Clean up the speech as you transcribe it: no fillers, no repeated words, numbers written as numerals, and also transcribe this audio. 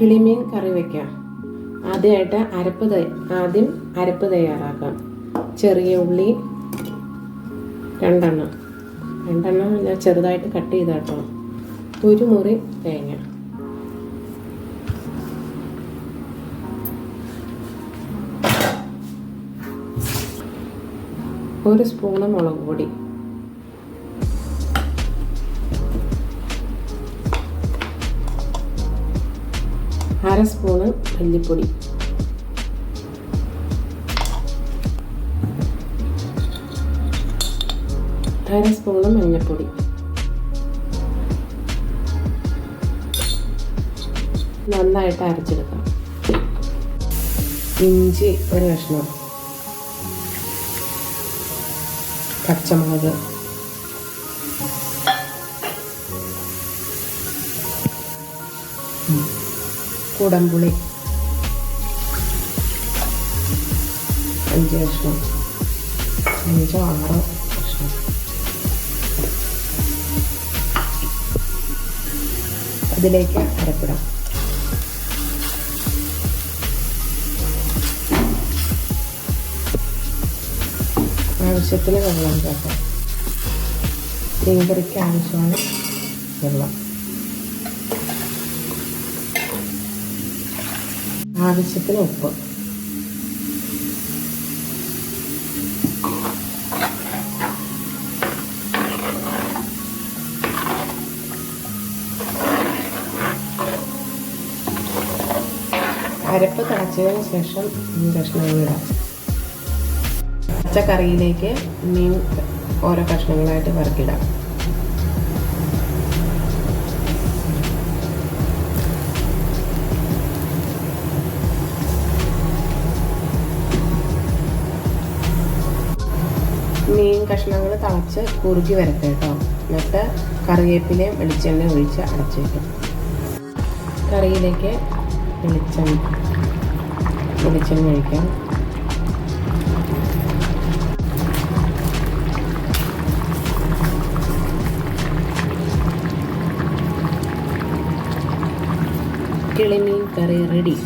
കിളിമീൻ കറി വയ്ക്കാം. ആദ്യം അരപ്പ് തയ്യാറാക്കാം. ചെറിയ ഉള്ളി രണ്ടെണ്ണം ഞാൻ ചെറുതായിട്ട് കട്ട് ചെയ്താട്ടോ. ഒരു മുറി തേങ്ങ, ഒരു സ്പൂണ് മുളക് പൊടി, അര സ്പൂണ് മല്ലിപ്പൊടി, അര സ്പൂണ് മഞ്ഞൾപ്പൊടി, നന്നായിട്ട് അരച്ചെടുക്കാം. ഇഞ്ചി ഒരു കഷ്ണം, പച്ചമുളക്, കുടംപുളി 5 കഷ്ണം, 5-6 കഷ്ണം. അതിലേക്ക് അരപ്പിടാം. ആവശ്യത്തിന് വെള്ളം ചേർക്കാം. മീൻകറിക്ക് ആവശ്യമാണ് വെള്ളം. ആവശ്യത്തിന് ഉപ്പ്. അരപ്പ് തിളച്ചതിന് ശേഷം മീൻ കഷ്ണങ്ങൾ ഇടാം. പച്ചക്കറിയിലേക്ക് മീൻ ഓരോ കഷ്ണങ്ങളായിട്ട് വറുക്കിടാം. മീൻ കഷ്ണങ്ങൾ തിളച്ച് കുറുകി വരട്ടെ കേട്ടോ. എന്നിട്ട് കറിവേപ്പിലയും വെളിച്ചെണ്ണ ഒഴിച്ച് അടച്ചു വയ്ക്കും. കറിയിലേക്ക് വെളിച്ചെണ്ണ ഒഴിക്കാം. കിളിമീൻ കറി റെഡി.